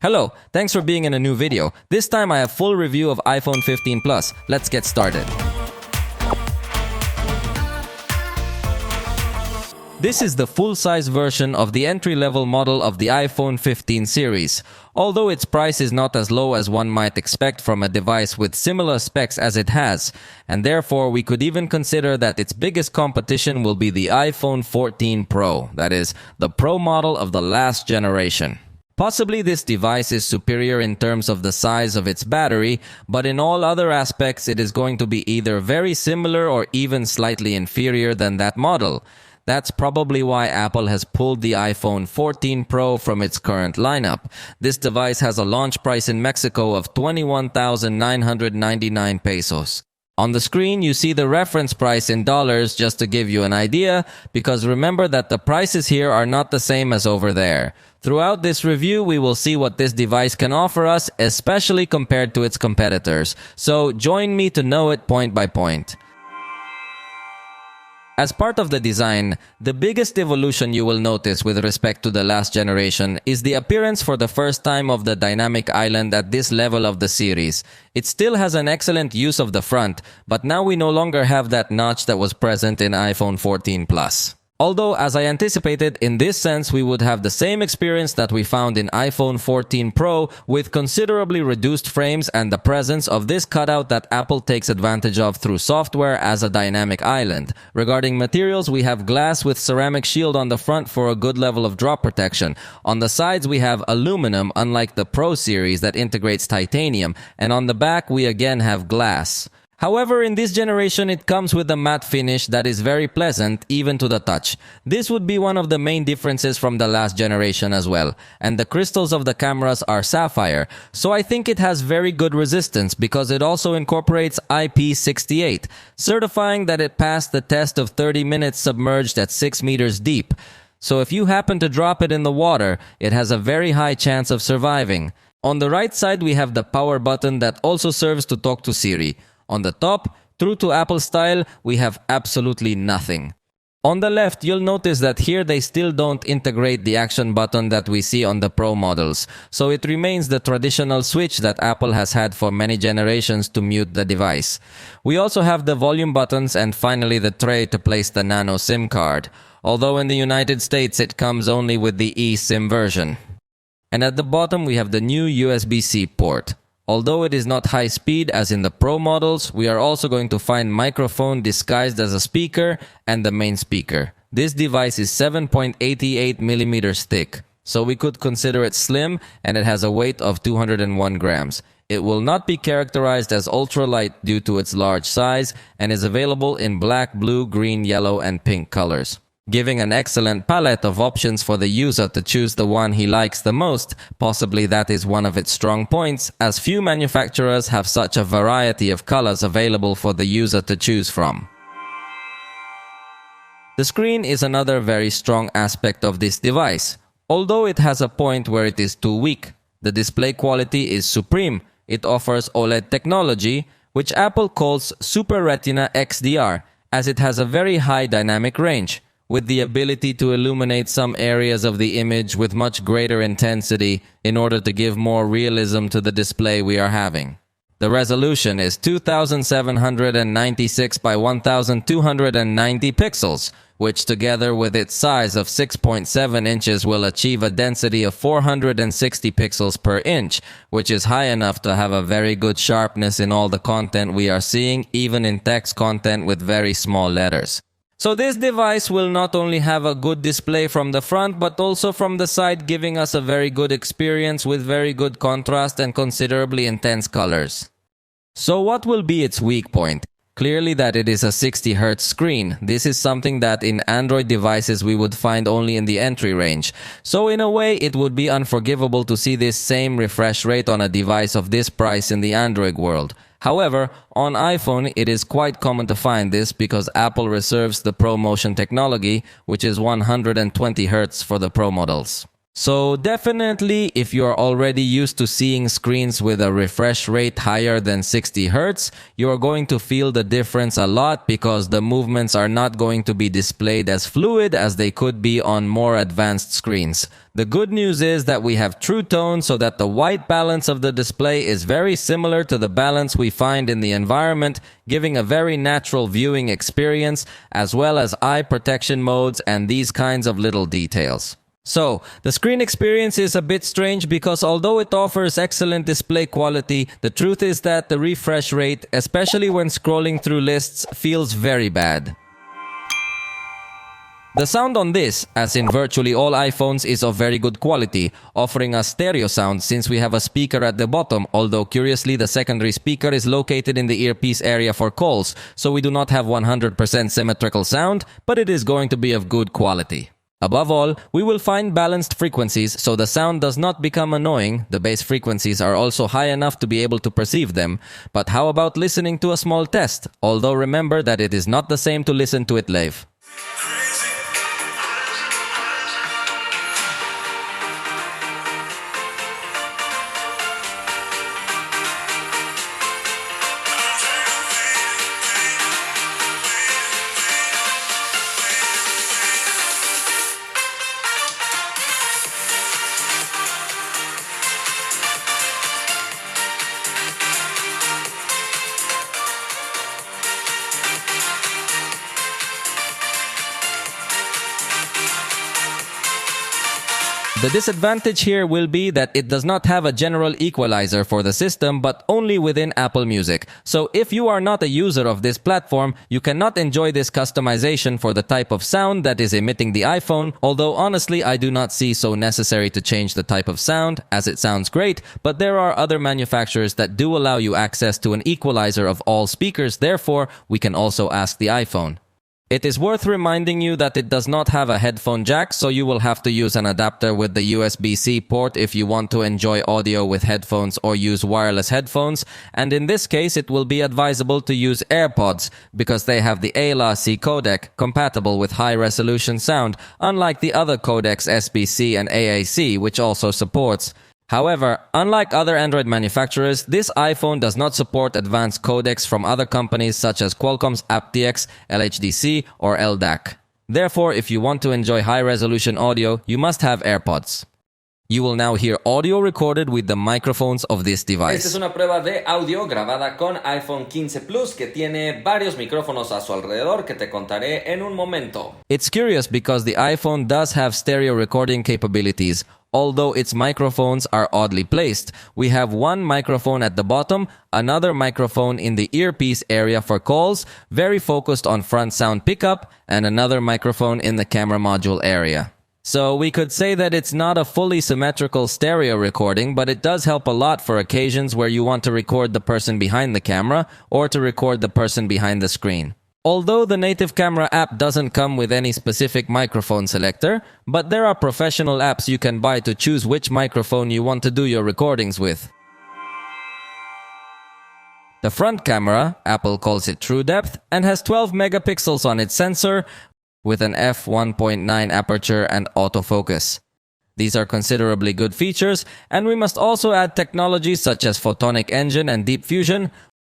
Hello, thanks for being in a new video. This time I have full review of iPhone 15 Plus. Let's get started. This is the full-size version of the entry-level model of the iPhone 15 series. Although its price is not as low as one might expect from a device with similar specs as it has, and therefore we could even consider that its biggest competition will be the iPhone 14 Pro, that is, the Pro model of the last generation. Possibly this device is superior in terms of the size of its battery, but in all other aspects it is going to be either very similar or even slightly inferior than that model. That's probably why Apple has pulled the iPhone 14 Pro from its current lineup. This device has a launch price in Mexico of 21,999 pesos. On the screen, you see the reference price in dollars just to give you an idea, because remember that the prices here are not the same as over there. Throughout this review, we will see what this device can offer us, especially compared to its competitors. So join me to know it point by point. As part of the design, the biggest evolution you will notice with respect to the last generation is the appearance for the first time of the dynamic island at this level of the series. It still has an excellent use of the front, but now we no longer have that notch that was present in iPhone 14 Plus. Although, as I anticipated, in this sense we would have the same experience that we found in iPhone 14 Pro with considerably reduced frames and the presence of this cutout that Apple takes advantage of through software as a dynamic island. Regarding materials, we have glass with ceramic shield on the front for a good level of drop protection. On the sides we have aluminum, unlike the Pro series that integrates titanium, and on the back we again have glass. However, in this generation, it comes with a matte finish that is very pleasant, even to the touch. This would be one of the main differences from the last generation as well. And the crystals of the cameras are sapphire, so I think it has very good resistance because it also incorporates IP68, certifying that it passed the test of 30 minutes submerged at 6 meters deep. So if you happen to drop it in the water, it has a very high chance of surviving. On the right side, we have the power button that also serves to talk to Siri. On the top, true to Apple style, we have absolutely nothing. On the left, you'll notice that here they still don't integrate the action button that we see on the Pro models, so it remains the traditional switch that Apple has had for many generations to mute the device. We also have the volume buttons and finally the tray to place the nano SIM card, although in the United States it comes only with the eSIM version. And at the bottom we have the new USB-C port. Although it is not high speed as in the Pro models, we are also going to find microphone disguised as a speaker and the main speaker. This device is 7.88 millimeters thick, so we could consider it slim, and it has a weight of 201 grams. It will not be characterized as ultralight due to its large size and is available in black, blue, green, yellow, and pink colors, giving an excellent palette of options for the user to choose the one he likes the most. Possibly that is one of its strong points, as few manufacturers have such a variety of colors available for the user to choose from. The screen is another very strong aspect of this device. Although it has a point where it is too weak, the display quality is supreme. It offers OLED technology, which Apple calls Super Retina XDR, as it has a very high dynamic range, with the ability to illuminate some areas of the image with much greater intensity in order to give more realism to the display we are having. The resolution is 2796 by 1290 pixels, which together with its size of 6.7 inches will achieve a density of 460 pixels per inch, which is high enough to have a very good sharpness in all the content we are seeing, even in text content with very small letters. So this device will not only have a good display from the front, but also from the side, giving us a very good experience with very good contrast and considerably intense colors. So what will be its weak point? Clearly that it is a 60 Hz screen. This is something that in Android devices we would find only in the entry range. So in a way it would be unforgivable to see this same refresh rate on a device of this price in the Android world. However, on iPhone it is quite common to find this because Apple reserves the ProMotion technology, which is 120 Hz for the Pro models. So definitely, if you are already used to seeing screens with a refresh rate higher than 60 Hz, you are going to feel the difference a lot because the movements are not going to be displayed as fluid as they could be on more advanced screens. The good news is that we have true tone so that the white balance of the display is very similar to the balance we find in the environment, giving a very natural viewing experience as well as eye protection modes and these kinds of little details. So, the screen experience is a bit strange because although it offers excellent display quality, the truth is that the refresh rate, especially when scrolling through lists, feels very bad. The sound on this, as in virtually all iPhones, is of very good quality, offering us stereo sound since we have a speaker at the bottom, although curiously the secondary speaker is located in the earpiece area for calls, so we do not have 100% symmetrical sound, but it is going to be of good quality. Above all, we will find balanced frequencies so the sound does not become annoying. The bass frequencies are also high enough to be able to perceive them. But how about listening to a small test? Although remember that it is not the same to listen to it live. The disadvantage here will be that it does not have a general equalizer for the system but only within Apple Music. So if you are not a user of this platform, you cannot enjoy this customization for the type of sound that is emitting the iPhone, although honestly I do not see so necessary to change the type of sound as it sounds great, but there are other manufacturers that do allow you access to an equalizer of all speakers, therefore we can also ask the iPhone. It is worth reminding you that it does not have a headphone jack, so you will have to use an adapter with the USB-C port if you want to enjoy audio with headphones or use wireless headphones, and in this case it will be advisable to use AirPods because they have the ALA-C codec compatible with high-resolution sound, unlike the other codecs SBC and AAC, which also supports. However, unlike other Android manufacturers, this iPhone does not support advanced codecs from other companies such as Qualcomm's aptX, LHDC, or LDAC. Therefore, if you want to enjoy high-resolution audio, you must have AirPods. You will now hear audio recorded with the microphones of this device. Esta es una prueba de audio grabada con iPhone 15 Plus que tiene varios micrófonos a su alrededor que te contaré en un momento. It's curious because the iPhone does have stereo recording capabilities, although its microphones are oddly placed. We have one microphone at the bottom, another microphone in the earpiece area for calls, very focused on front sound pickup, and another microphone in the camera module area. So we could say that it's not a fully symmetrical stereo recording, but it does help a lot for occasions where you want to record the person behind the camera or to record the person behind the screen. Although the native camera app doesn't come with any specific microphone selector, but there are professional apps you can buy to choose which microphone you want to do your recordings with. The front camera, Apple calls it True Depth, and has 12 megapixels on its sensor with an f1.9 aperture and autofocus. These are considerably good features, and we must also add technologies such as Photonic Engine and Deep Fusion,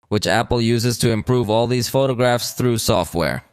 which Apple uses to improve all these photographs through software.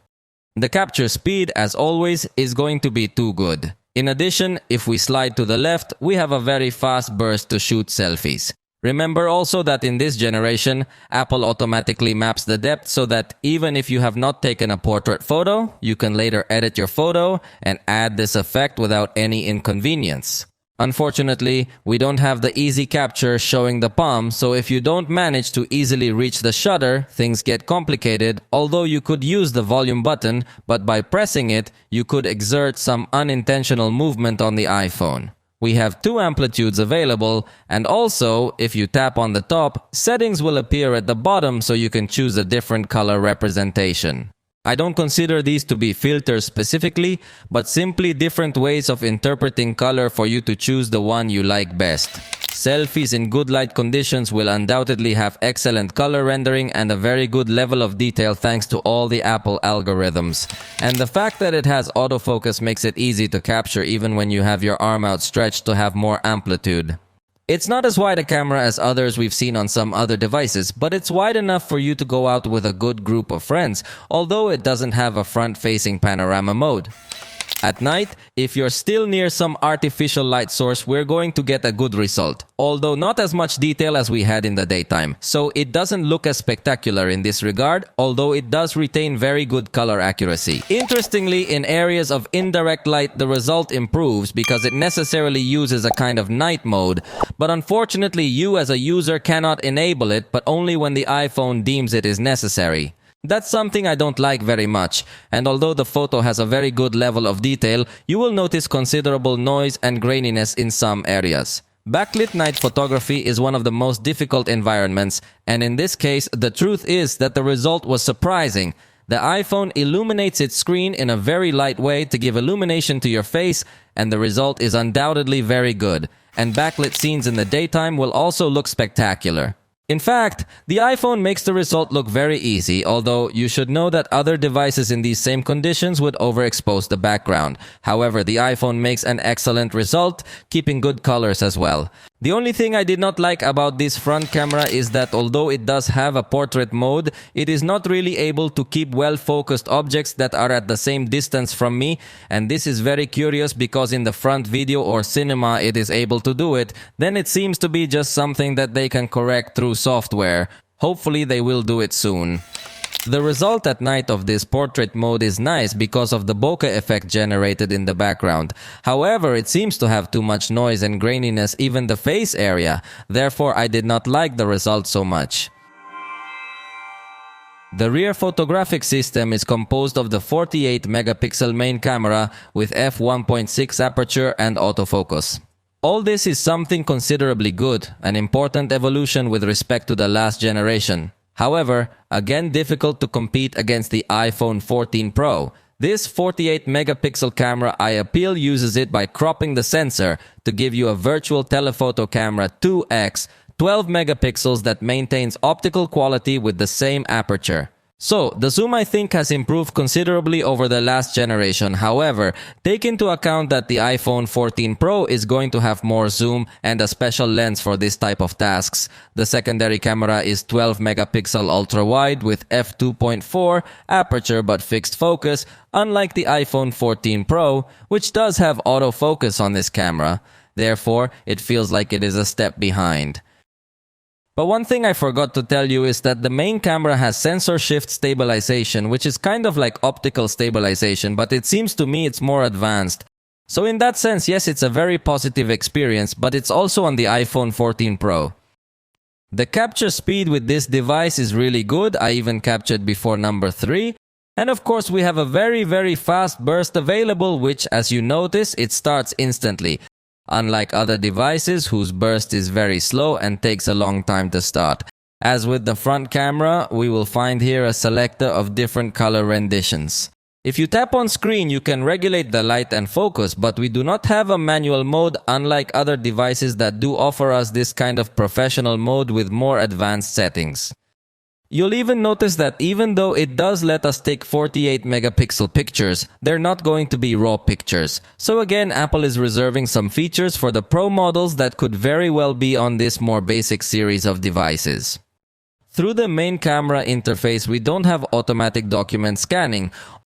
The capture speed, as always, is going to be too good. In addition, if we slide to the left, we have a very fast burst to shoot selfies. Remember also that in this generation, Apple automatically maps the depth so that even if you have not taken a portrait photo, you can later edit your photo and add this effect without any inconvenience. Unfortunately, we don't have the easy capture showing the palm, so if you don't manage to easily reach the shutter, things get complicated, although you could use the volume button, but by pressing it, you could exert some unintentional movement on the iPhone. We have two amplitudes available, and also, if you tap on the top, settings will appear at the bottom so you can choose a different color representation. I don't consider these to be filters specifically, but simply different ways of interpreting color for you to choose the one you like best. Selfies in good light conditions will undoubtedly have excellent color rendering and a very good level of detail thanks to all the Apple algorithms. And the fact that it has autofocus makes it easy to capture even when you have your arm outstretched to have more amplitude. It's not as wide a camera as others we've seen on some other devices, but it's wide enough for you to go out with a good group of friends, although it doesn't have a front-facing panorama mode. At night, if you're still near some artificial light source, we're going to get a good result, although not as much detail as we had in the daytime. So it doesn't look as spectacular in this regard, although it does retain very good color accuracy. Interestingly, in areas of indirect light, the result improves because it necessarily uses a kind of night mode, but unfortunately you as a user cannot enable it, but only when the iPhone deems it is necessary. That's something I don't like very much, and although the photo has a very good level of detail, you will notice considerable noise and graininess in some areas. Backlit night photography is one of the most difficult environments, and in this case, the truth is that the result was surprising. The iPhone illuminates its screen in a very light way to give illumination to your face, and the result is undoubtedly very good. And backlit scenes in the daytime will also look spectacular. In fact, the iPhone makes the result look very easy, although you should know that other devices in these same conditions would overexpose the background. However, the iPhone makes an excellent result, keeping good colors as well. The only thing I did not like about this front camera is that although it does have a portrait mode, it is not really able to keep well-focused objects that are at the same distance from me, and this is very curious because in the front video or cinema it is able to do it. Then it seems to be just something that they can correct through software. Hopefully they will do it soon. The result at night of this portrait mode is nice because of the bokeh effect generated in the background. However, it seems to have too much noise and graininess even the face area. Therefore, I did not like the result so much. The rear photographic system is composed of the 48 megapixel main camera with f1.6 aperture and autofocus. All this is something considerably good, an important evolution with respect to the last generation. However, again difficult to compete against the iPhone 14 Pro. This 48 megapixel camera I appeal uses it by cropping the sensor to give you a virtual telephoto camera 2x, 12 megapixels that maintains optical quality with the same aperture. So, the zoom I think has improved considerably over the last generation. However, take into account that the iPhone 14 Pro is going to have more zoom and a special lens for this type of tasks. The secondary camera is 12 megapixel ultra-wide with f2.4 aperture but fixed focus, unlike the iPhone 14 Pro, which does have autofocus on this camera. Therefore, it feels like it is a step behind. But one thing I forgot to tell you is that the main camera has sensor shift stabilization, which is kind of like optical stabilization, but it seems to me it's more advanced. So in that sense, yes, it's a very positive experience, but it's also on the iPhone 14 Pro. The capture speed with this device is really good. I even captured before number 3. And of course, we have a very fast burst available, which as you notice, it starts instantly. Unlike other devices whose burst is very slow and takes a long time to start. As with the front camera, we will find here a selector of different color renditions. If you tap on screen, you can regulate the light and focus, but we do not have a manual mode unlike other devices that do offer us this kind of professional mode with more advanced settings. You'll even notice that even though it does let us take 48 megapixel pictures, they're not going to be raw pictures. So again, Apple is reserving some features for the Pro models that could very well be on this more basic series of devices. Through the main camera interface, we don't have automatic document scanning,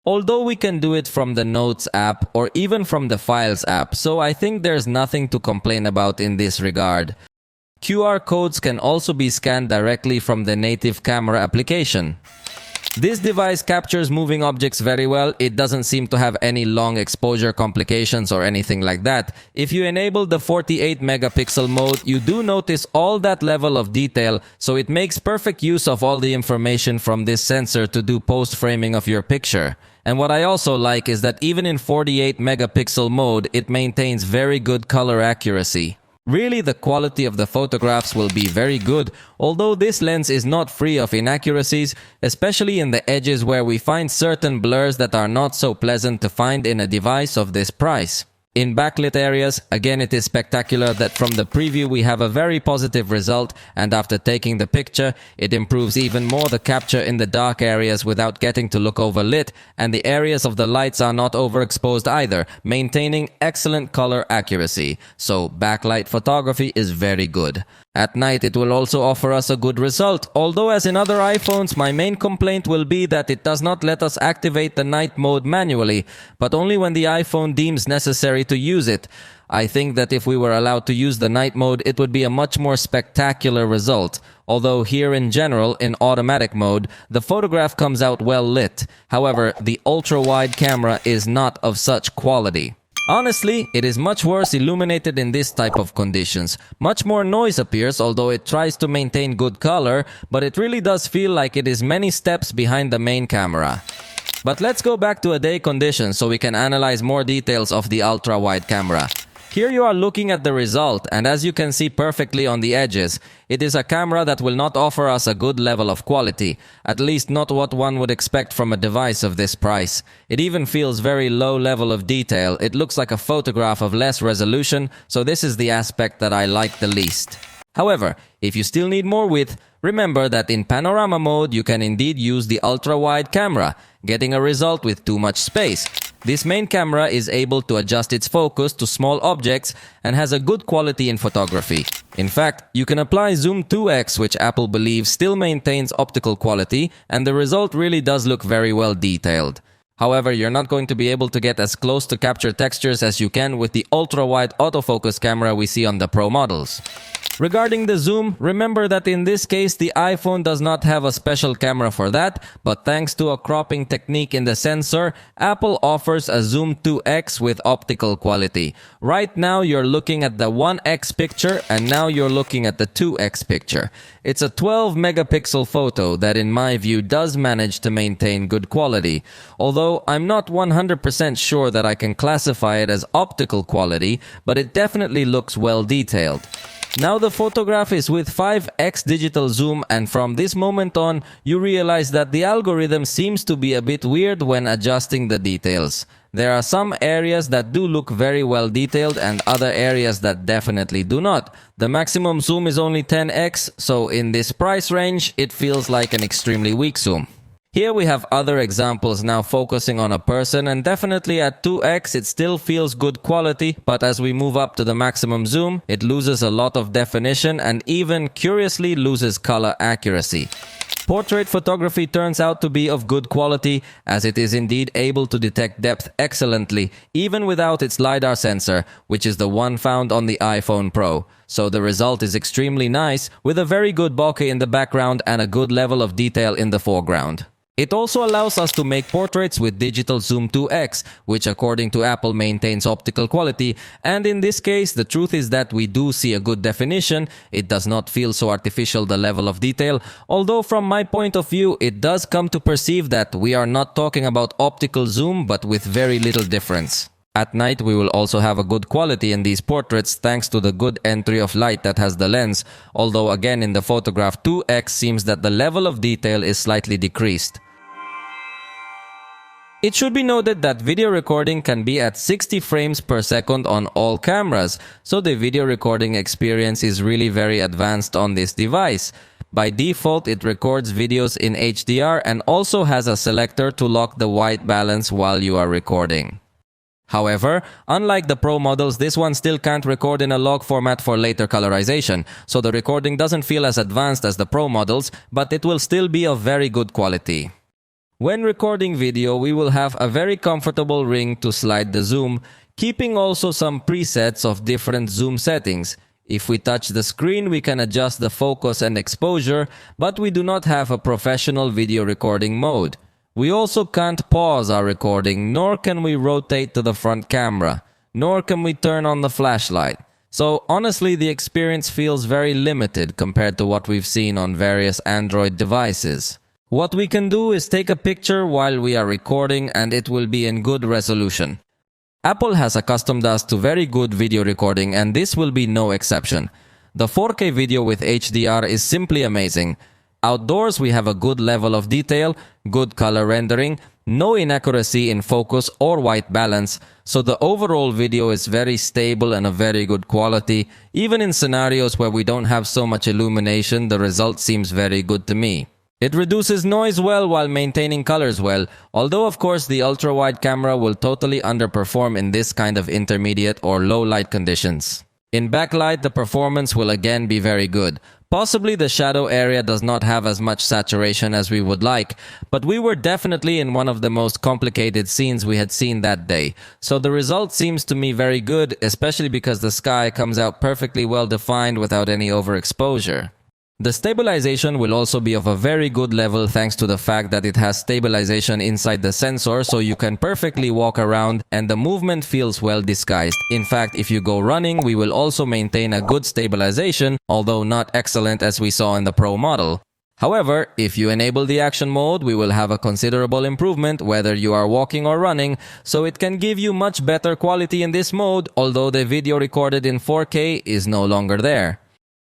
although we can do it from the Notes app or even from the Files app, so I think there's nothing to complain about in this regard. QR codes can also be scanned directly from the native camera application. This device captures moving objects very well. It doesn't seem to have any long exposure complications or anything like that. If you enable the 48 megapixel mode, you do notice all that level of detail, so it makes perfect use of all the information from this sensor to do post-framing of your picture. And what I also like is that even in 48 megapixel mode, it maintains very good color accuracy. Really, the quality of the photographs will be very good, although this lens is not free of inaccuracies, especially in the edges where we find certain blurs that are not so pleasant to find in a device of this price. In backlit areas, again it is spectacular that from the preview we have a very positive result, and after taking the picture, it improves even more the capture in the dark areas without getting to look overlit, and the areas of the lights are not overexposed either, maintaining excellent color accuracy. So backlight photography is very good. At night it will also offer us a good result, although as in other iPhones my main complaint will be that it does not let us activate the night mode manually, but only when the iPhone deems necessary to use it. I think that if we were allowed to use the night mode it would be a much more spectacular result, although here in general, in automatic mode, the photograph comes out well lit. However, the ultra-wide camera is not of such quality. Honestly, it is much worse illuminated in this type of conditions. Much more noise appears, although it tries to maintain good color, but it really does feel like it is many steps behind the main camera. But let's go back to a day condition so we can analyze more details of the ultra-wide camera. Here you are looking at the result, and as you can see perfectly on the edges, it is a camera that will not offer us a good level of quality, at least not what one would expect from a device of this price. It even feels very low level of detail. It looks like a photograph of less resolution, so this is the aspect that I like the least. However, if you still need more width, remember that in panorama mode you can indeed use the ultra-wide camera, getting a result with too much space. This main camera is able to adjust its focus to small objects and has a good quality in photography. In fact, you can apply Zoom 2x, which Apple believes still maintains optical quality, and the result really does look very well detailed. However, you're not going to be able to get as close to capture textures as you can with the ultra-wide autofocus camera we see on the Pro models. Regarding the zoom, remember that in this case the iPhone does not have a special camera for that, but thanks to a cropping technique in the sensor, Apple offers a Zoom 2x with optical quality. Right now you're looking at the 1x picture and now you're looking at the 2x picture. It's a 12 megapixel photo that in my view does manage to maintain good quality, although I'm not 100% sure that I can classify it as optical quality, but it definitely looks well detailed. Now the photograph is with 5x digital zoom, and from this moment on you realize that the algorithm seems to be a bit weird when adjusting the details. There are some areas that do look very well detailed and other areas that definitely do not. The maximum zoom is only 10x, so in this price range it feels like an extremely weak zoom. Here we have other examples now focusing on a person, and definitely at 2x it still feels good quality, but as we move up to the maximum zoom, it loses a lot of definition and even curiously loses color accuracy. Portrait photography turns out to be of good quality, as it is indeed able to detect depth excellently, even without its LiDAR sensor, which is the one found on the iPhone Pro. So the result is extremely nice, with a very good bokeh in the background and a good level of detail in the foreground. It also allows us to make portraits with digital zoom 2x, which according to Apple maintains optical quality, and in this case the truth is that we do see a good definition. It does not feel so artificial, the level of detail, although from my point of view it does come to perceive that we are not talking about optical zoom but with very little difference. At night we will also have a good quality in these portraits thanks to the good entry of light that has the lens, although again in the photograph 2x seems that the level of detail is slightly decreased. It should be noted that video recording can be at 60 frames per second on all cameras, so the video recording experience is really very advanced on this device. By default, it records videos in HDR and also has a selector to lock the white balance while you are recording. However, unlike the Pro models, this one still can't record in a log format for later colorization, so the recording doesn't feel as advanced as the Pro models, but it will still be of very good quality. When recording video, we will have a very comfortable ring to slide the zoom, keeping also some presets of different zoom settings. If we touch the screen, we can adjust the focus and exposure, but we do not have a professional video recording mode. We also can't pause our recording, nor can we rotate to the front camera, nor can we turn on the flashlight. So honestly, the experience feels very limited compared to what we've seen on various Android devices. What we can do is take a picture while we are recording and it will be in good resolution. Apple has accustomed us to very good video recording and this will be no exception. The 4K video with HDR is simply amazing. Outdoors we have a good level of detail, good color rendering, no inaccuracy in focus or white balance, so the overall video is very stable and of very good quality. Even in scenarios where we don't have so much illumination, the result seems very good to me. It reduces noise well while maintaining colors well, although of course the ultra-wide camera will totally underperform in this kind of intermediate or low light conditions. In backlight, the performance will again be very good. Possibly the shadow area does not have as much saturation as we would like, but we were definitely in one of the most complicated scenes we had seen that day. So the result seems to me very good, especially because the sky comes out perfectly well defined without any overexposure. The stabilization will also be of a very good level thanks to the fact that it has stabilization inside the sensor, so you can perfectly walk around and the movement feels well disguised. In fact, if you go running, we will also maintain a good stabilization, although not excellent as we saw in the Pro model. However, if you enable the action mode, we will have a considerable improvement whether you are walking or running, so it can give you much better quality in this mode, although the video recorded in 4K is no longer there.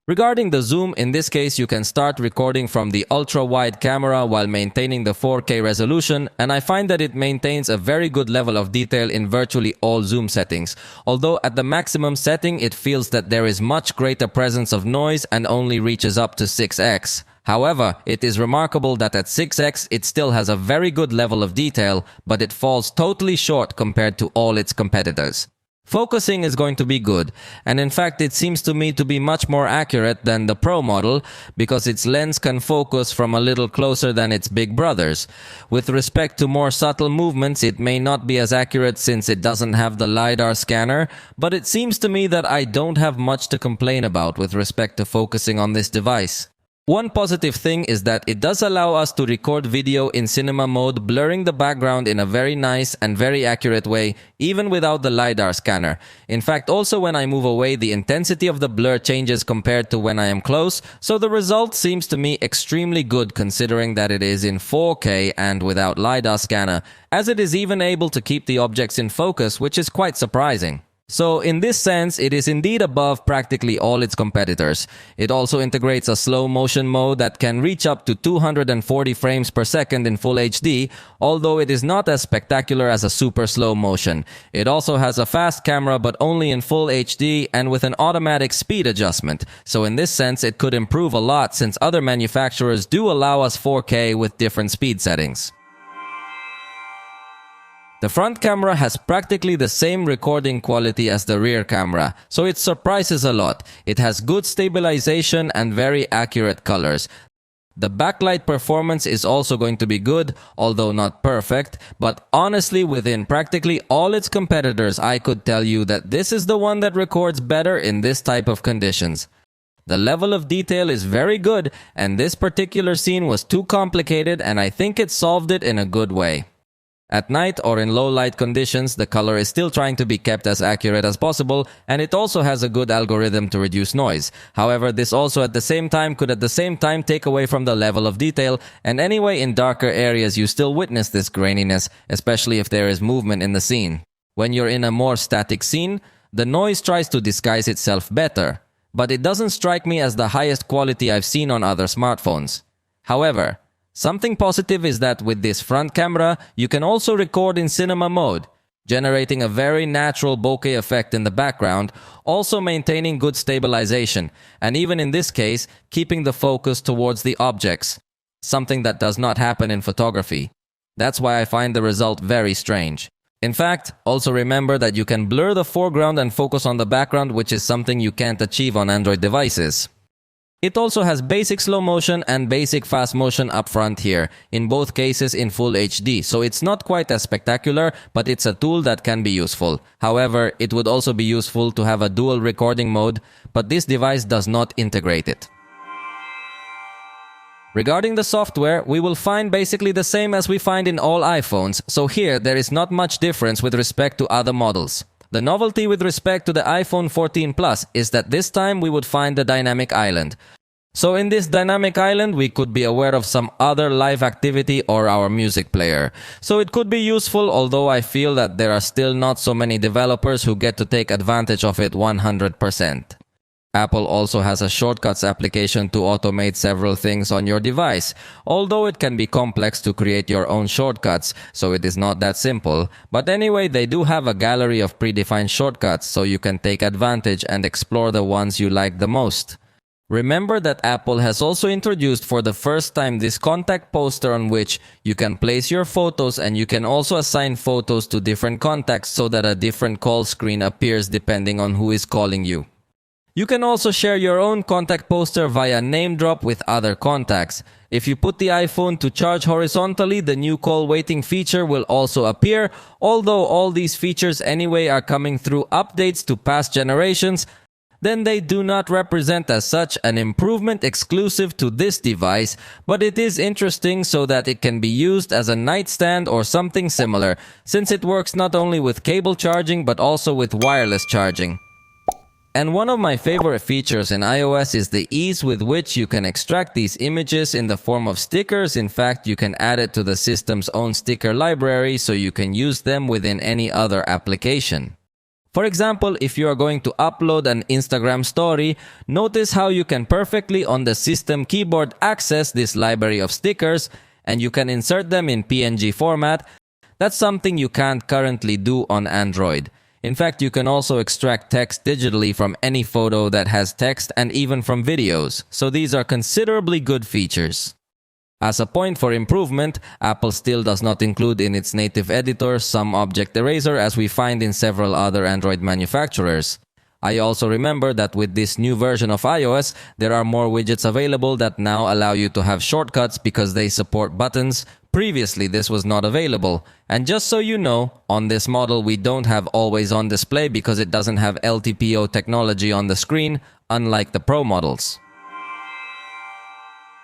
Regarding the zoom, in this case you can start recording from the ultra-wide camera while maintaining the 4K resolution, and I find that it maintains a very good level of detail in virtually all zoom settings, although at the maximum setting it feels that there is much greater presence of noise and only reaches up to 6x. However, it is remarkable that at 6x it still has a very good level of detail, but it falls totally short compared to all its competitors. Focusing is going to be good, and in fact it seems to me to be much more accurate than the Pro model because its lens can focus from a little closer than its big brothers. With respect to more subtle movements, it may not be as accurate since it doesn't have the LiDAR scanner, but it seems to me that I don't have much to complain about with respect to focusing on this device. One positive thing is that it does allow us to record video in cinema mode, blurring the background in a very nice and very accurate way, even without the LiDAR scanner. In fact, also when I move away, the intensity of the blur changes compared to when I am close, so the result seems to me extremely good considering that it is in 4K and without LiDAR scanner, as it is even able to keep the objects in focus, which is quite surprising. So in this sense, it is indeed above practically all its competitors. It also integrates a slow motion mode that can reach up to 240 frames per second in Full HD, although it is not as spectacular as a super slow motion. It also has a fast camera but only in Full HD and with an automatic speed adjustment. So in this sense, it could improve a lot since other manufacturers do allow us 4K with different speed settings. The front camera has practically the same recording quality as the rear camera, so it surprises a lot. It has good stabilization and very accurate colors. The backlight performance is also going to be good, although not perfect, but honestly within practically all its competitors I could tell you that this is the one that records better in this type of conditions. The level of detail is very good, and this particular scene was too complicated and I think it solved it in a good way. At night or in low light conditions, the color is still trying to be kept as accurate as possible, and it also has a good algorithm to reduce noise. However, this also could at the same time take away from the level of detail, and anyway in darker areas you still witness this graininess, especially if there is movement in the scene. When you're in a more static scene, the noise tries to disguise itself better, but it doesn't strike me as the highest quality I've seen on other smartphones. However, something positive is that with this front camera, you can also record in cinema mode, generating a very natural bokeh effect in the background, also maintaining good stabilization, and even in this case, keeping the focus towards the objects, something that does not happen in photography. That's why I find the result very strange. In fact, also remember that you can blur the foreground and focus on the background, which is something you can't achieve on Android devices. It also has basic slow motion and basic fast motion up front here, in both cases in Full HD, so it's not quite as spectacular, but it's a tool that can be useful. However, it would also be useful to have a dual recording mode, but this device does not integrate it. Regarding the software, we will find basically the same as we find in all iPhones, so here there is not much difference with respect to other models. The novelty with respect to the iPhone 14 Plus is that this time we would find the dynamic island. So in this dynamic island, we could be aware of some other live activity or our music player. So it could be useful, although I feel that there are still not so many developers who get to take advantage of it 100%. Apple also has a shortcuts application to automate several things on your device, although it can be complex to create your own shortcuts, so it is not that simple. But anyway, they do have a gallery of predefined shortcuts, so you can take advantage and explore the ones you like the most. Remember that Apple has also introduced for the first time this contact poster on which you can place your photos, and you can also assign photos to different contacts so that a different call screen appears depending on who is calling you. You can also share your own contact poster via name drop with other contacts. If you put the iPhone to charge horizontally, the new call waiting feature will also appear, although all these features anyway are coming through updates to past generations, then they do not represent as such an improvement exclusive to this device, but it is interesting so that it can be used as a nightstand or something similar, since it works not only with cable charging but also with wireless charging. And one of my favorite features in iOS is the ease with which you can extract these images in the form of stickers. In fact, you can add it to the system's own sticker library so you can use them within any other application. For example, if you are going to upload an Instagram story, notice how you can perfectly on the system keyboard access this library of stickers, and you can insert them in PNG format. That's something you can't currently do on Android. In fact, you can also extract text digitally from any photo that has text and even from videos, so these are considerably good features. As a point for improvement, Apple still does not include in its native editor some object eraser as we find in several other Android manufacturers. I also remember that with this new version of iOS, there are more widgets available that now allow you to have shortcuts because they support buttons. Previously, this was not available. And just so you know, on this model we don't have always on display because it doesn't have LTPO technology on the screen, unlike the Pro models.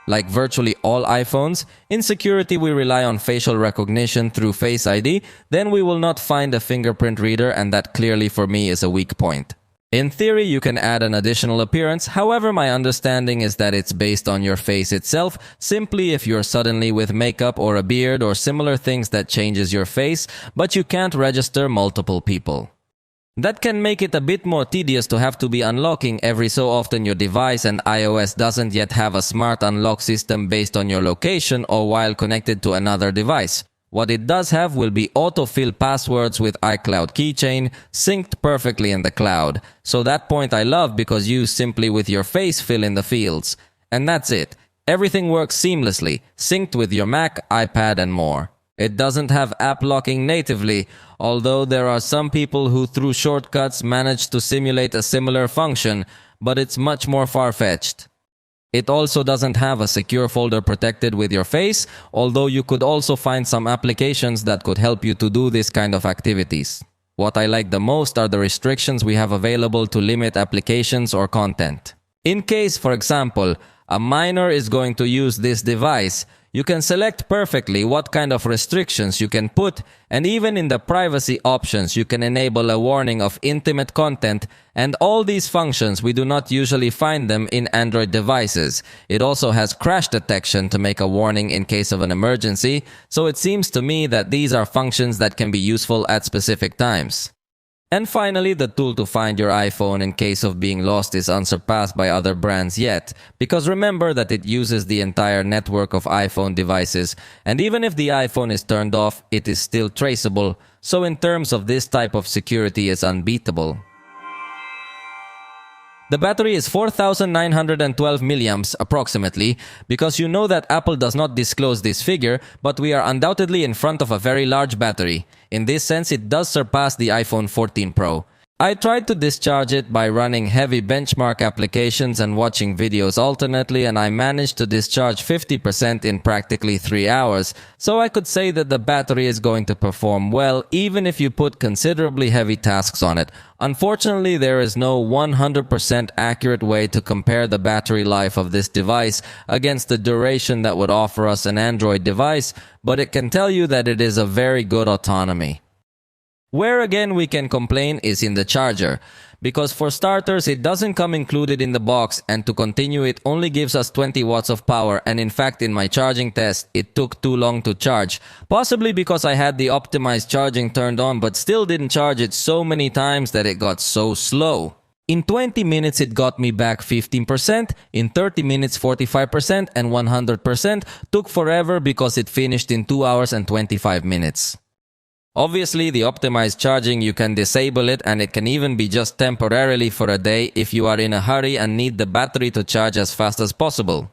Like virtually all iPhones, in security we rely on facial recognition through Face ID, then we will not find a fingerprint reader, and that clearly for me is a weak point. In theory, you can add an additional appearance, however my understanding is that it's based on your face itself, simply if you're suddenly with makeup or a beard or similar things that changes your face, but you can't register multiple people. That can make it a bit more tedious to have to be unlocking every so often your device, and iOS doesn't yet have a smart unlock system based on your location or while connected to another device. What it does have will be autofill passwords with iCloud keychain, synced perfectly in the cloud. So that point I love because you simply with your face fill in the fields. And that's it. Everything works seamlessly, synced with your Mac, iPad and more. It doesn't have app locking natively, although there are some people who through shortcuts manage to simulate a similar function, but it's much more far-fetched. It also doesn't have a secure folder protected with your face, although you could also find some applications that could help you to do this kind of activities. What I like the most are the restrictions we have available to limit applications or content. In case, for example, a minor is going to use this device, you can select perfectly what kind of restrictions you can put, and even in the privacy options you can enable a warning of intimate content, and all these functions we do not usually find them in Android devices. It also has crash detection to make a warning in case of an emergency, so it seems to me that these are functions that can be useful at specific times. And finally, the tool to find your iPhone in case of being lost is unsurpassed by other brands yet, because remember that it uses the entire network of iPhone devices, and even if the iPhone is turned off, it is still traceable, so in terms of this type of security is unbeatable. The battery is 4,912 milliamps approximately, because you know that Apple does not disclose this figure, but we are undoubtedly in front of a very large battery. In this sense, it does surpass the iPhone 14 Pro. I tried to discharge it by running heavy benchmark applications and watching videos alternately, and I managed to discharge 50% in practically 3 hours, so I could say that the battery is going to perform well even if you put considerably heavy tasks on it. Unfortunately, there is no 100% accurate way to compare the battery life of this device against the duration that would offer us an Android device, but it can tell you that it is a very good autonomy. Where again we can complain is in the charger, because for starters it doesn't come included in the box, and to continue it only gives us 20 watts of power, and in fact in my charging test it took too long to charge, possibly because I had the optimized charging turned on but still didn't charge it so many times that it got so slow. In 20 minutes, it got me back 15%, in 30 minutes, 45%, and 100% took forever because it finished in 2 hours and 25 minutes. Obviously, the optimized charging, you can disable it, and it can even be just temporarily for a day if you are in a hurry and need the battery to charge as fast as possible.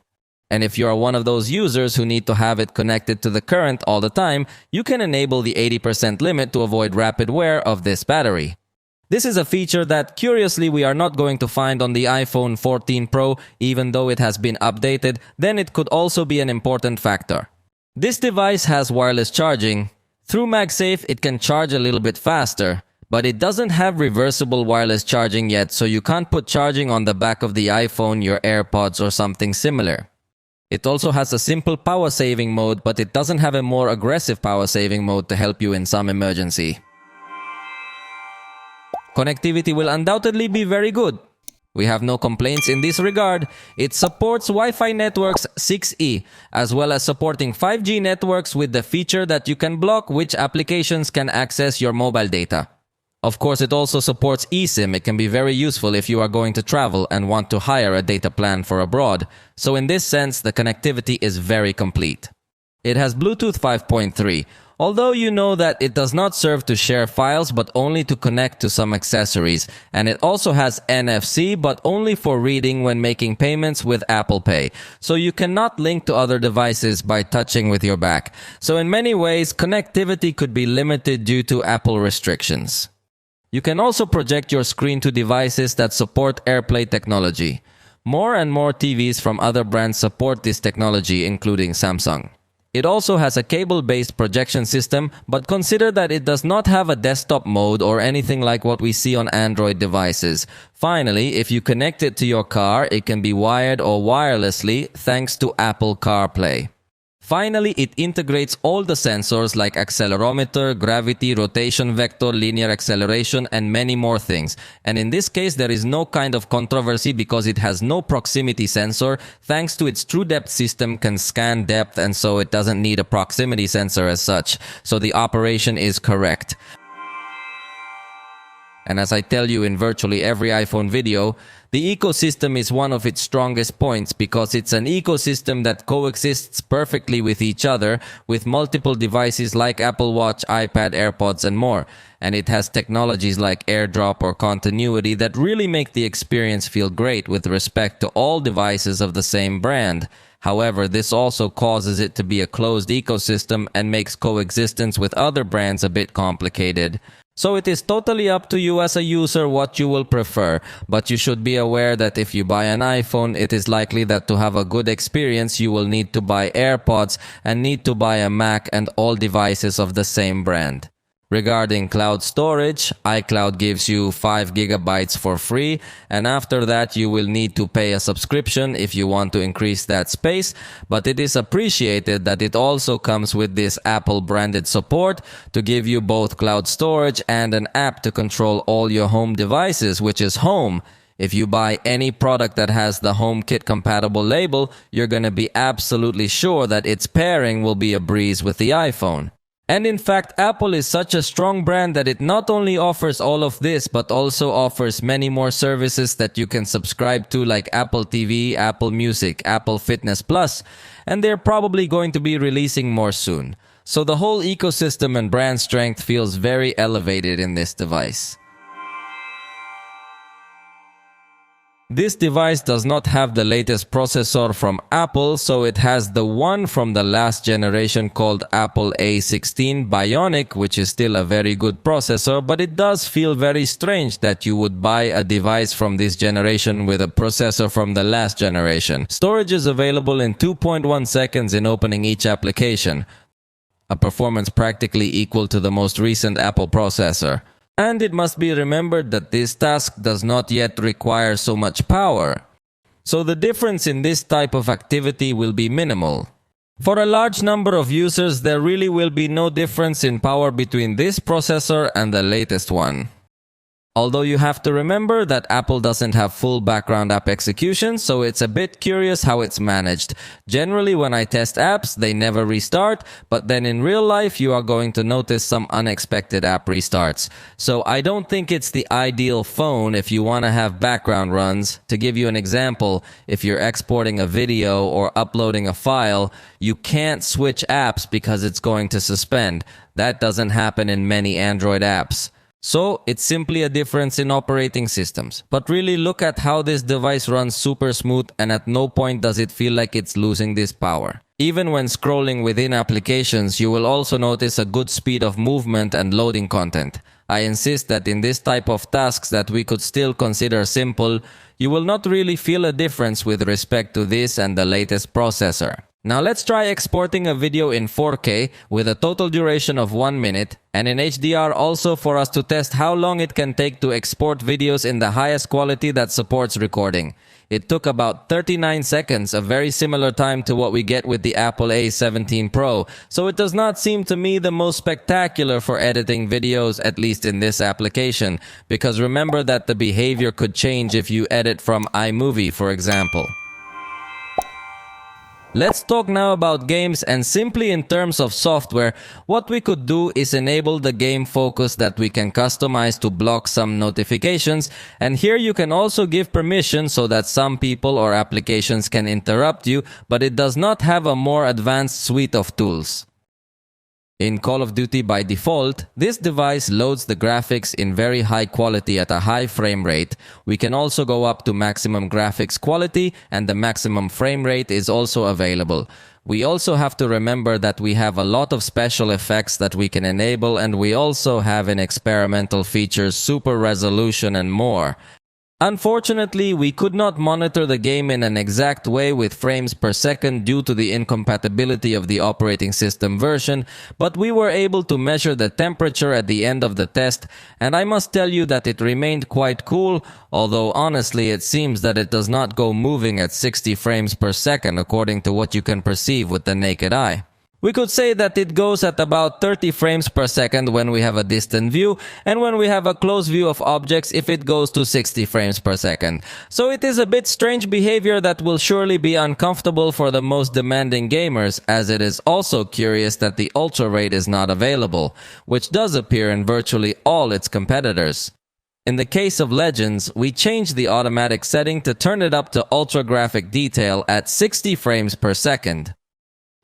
And if you are one of those users who need to have it connected to the current all the time, you can enable the 80% limit to avoid rapid wear of this battery. This is a feature that, curiously, we are not going to find on the iPhone 14 Pro, even though it has been updated. Then it could also be an important factor. This device has wireless charging. Through MagSafe, it can charge a little bit faster, but it doesn't have reversible wireless charging yet, so you can't put charging on the back of the iPhone, your AirPods, or something similar. It also has a simple power saving mode, but it doesn't have a more aggressive power saving mode to help you in some emergency. Connectivity will undoubtedly be very good. We have no complaints in this regard. It supports Wi-Fi networks 6E, as well as supporting 5G networks with the feature that you can block which applications can access your mobile data. Of course, it also supports eSIM. It can be very useful if you are going to travel and want to hire a data plan for abroad. So in this sense, the connectivity is very complete. It has Bluetooth 5.3. Although you know that it does not serve to share files but only to connect to some accessories, and it also has NFC but only for reading when making payments with Apple Pay, so you cannot link to other devices by touching with your back. So in many ways, connectivity could be limited due to Apple restrictions. You can also project your screen to devices that support AirPlay technology. More and more TVs from other brands support this technology, including Samsung. It also has a cable-based projection system, but consider that it does not have a desktop mode or anything like what we see on Android devices. Finally, if you connect it to your car, it can be wired or wirelessly thanks to Apple CarPlay. Finally, it integrates all the sensors like accelerometer, gravity, rotation vector, linear acceleration, and many more things. And in this case, there is no kind of controversy because it has no proximity sensor. Thanks to its true depth system can scan depth, and so it doesn't need a proximity sensor as such. So the operation is correct. And as I tell you in virtually every iPhone video, the ecosystem is one of its strongest points because it's an ecosystem that coexists perfectly with each other with multiple devices like Apple Watch, iPad, AirPods, and more. And it has technologies like AirDrop or continuity that really make the experience feel great with respect to all devices of the same brand. However, this also causes it to be a closed ecosystem and makes coexistence with other brands a bit complicated. So it is totally up to you as a user what you will prefer, but you should be aware that if you buy an iPhone, it is likely that to have a good experience you will need to buy AirPods and need to buy a Mac and all devices of the same brand. Regarding cloud storage, iCloud gives you 5 GB for free, and after that you will need to pay a subscription if you want to increase that space, but it is appreciated that it also comes with this Apple branded support to give you both cloud storage and an app to control all your home devices, which is Home. If you buy any product that has the HomeKit compatible label, you're going to be absolutely sure that its pairing will be a breeze with the iPhone. And in fact, Apple is such a strong brand that it not only offers all of this, but also offers many more services that you can subscribe to like Apple TV, Apple Music, Apple Fitness Plus, and they're probably going to be releasing more soon. So the whole ecosystem and brand strength feels very elevated in this device. This device does not have the latest processor from Apple, so it has the one from the last generation called Apple A16 Bionic, which is still a very good processor, but it does feel very strange that you would buy a device from this generation with a processor from the last generation. Storage is available in 2.1 seconds in opening each application, a performance practically equal to the most recent Apple processor. And it must be remembered that this task does not yet require so much power. So the difference in this type of activity will be minimal. For a large number of users, there really will be no difference in power between this processor and the latest one. Although you have to remember that Apple doesn't have full background app execution, so it's a bit curious how it's managed. Generally, when I test apps, they never restart, but then in real life, you are going to notice some unexpected app restarts. So I don't think it's the ideal phone if you want to have background runs. To give you an example, if you're exporting a video or uploading a file, you can't switch apps because it's going to suspend. That doesn't happen in many Android apps. So, it's simply a difference in operating systems. But really look at how this device runs super smooth, and at no point does it feel like it's losing this power. Even when scrolling within applications, you will also notice a good speed of movement and loading content. I insist that in this type of tasks that we could still consider simple, you will not really feel a difference with respect to this and the latest processor. Now let's try exporting a video in 4K with a total duration of 1 minute, and in HDR also for us to test how long it can take to export videos in the highest quality that supports recording. It took about 39 seconds, a very similar time to what we get with the Apple A17 Pro, so it does not seem to me the most spectacular for editing videos, at least in this application, because remember that the behavior could change if you edit from iMovie, for example. Let's talk now about games, and simply in terms of software, what we could do is enable the game focus that we can customize to block some notifications, and here you can also give permission so that some people or applications can interrupt you, but it does not have a more advanced suite of tools. In Call of Duty by default, this device loads the graphics in very high quality at a high frame rate. We can also go up to maximum graphics quality, and the maximum frame rate is also available. We also have to remember that we have a lot of special effects that we can enable, and we also have in experimental features super resolution and more. Unfortunately, we could not monitor the game in an exact way with frames per second due to the incompatibility of the operating system version, but we were able to measure the temperature at the end of the test, and I must tell you that it remained quite cool, although honestly it seems that it does not go moving at 60 frames per second according to what you can perceive with the naked eye. We could say that it goes at about 30 frames per second when we have a distant view, and when we have a close view of objects if it goes to 60 frames per second. So it is a bit strange behavior that will surely be uncomfortable for the most demanding gamers, as it is also curious that the ultra rate is not available, which does appear in virtually all its competitors. In the case of Legends, we changed the automatic setting to turn it up to ultra graphic detail at 60 frames per second.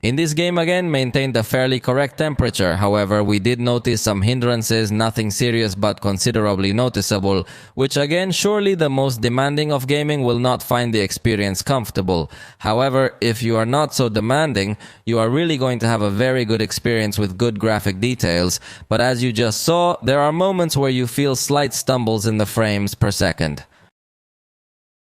In this game again maintained a fairly correct temperature, however we did notice some hindrances, nothing serious but considerably noticeable, which again surely the most demanding of gaming will not find the experience comfortable. However, if you are not so demanding, you are really going to have a very good experience with good graphic details, but as you just saw, there are moments where you feel slight stumbles in the frames per second.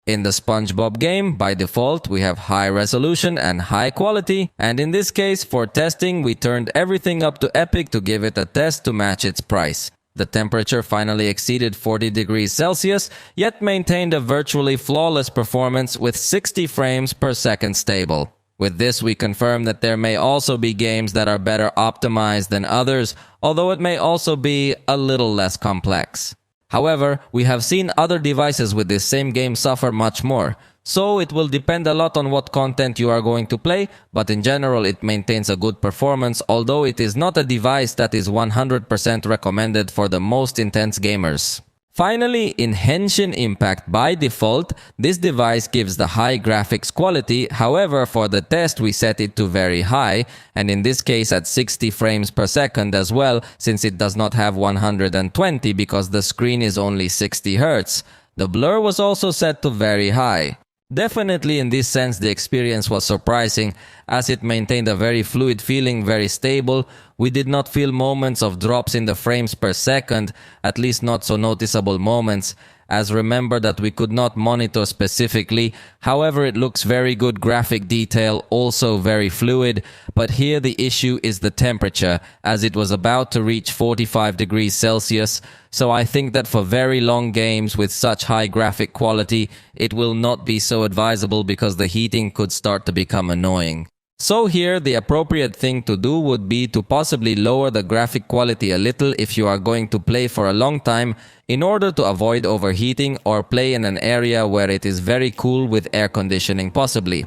In the SpongeBob game, by default, we have high resolution and high quality, and in this case, for testing, we turned everything up to epic to give it a test to match its price. The temperature finally exceeded 40 degrees Celsius, yet maintained a virtually flawless performance with 60 frames per second stable. With this, we confirm that there may also be games that are better optimized than others, although it may also be a little less complex. However, we have seen other devices with this same game suffer much more, so it will depend a lot on what content you are going to play, but in general it maintains a good performance, although it is not a device that is 100% recommended for the most intense gamers. Finally, in Henshin Impact by default, this device gives the high graphics quality, however for the test we set it to very high, and in this case at 60 frames per second as well, since it does not have 120 because the screen is only 60 Hz. The blur was also set to very high. Definitely in this sense the experience was surprising, as it maintained a very fluid feeling, very stable. We did not feel moments of drops in the frames per second, at least not so noticeable moments, as remember that we could not monitor specifically. However, it looks very good graphic detail, also very fluid, but here the issue is the temperature, as it was about to reach 45 degrees Celsius, so I think that for very long games with such high graphic quality, it will not be so advisable because the heating could start to become annoying. So here, the appropriate thing to do would be to possibly lower the graphic quality a little if you are going to play for a long time in order to avoid overheating or play in an area where it is very cool with air conditioning possibly.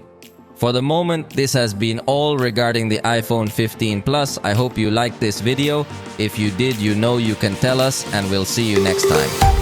For the moment, this has been all regarding the iPhone 15 Plus. I hope you liked this video. If you did, you know you can tell us, and we'll see you next time.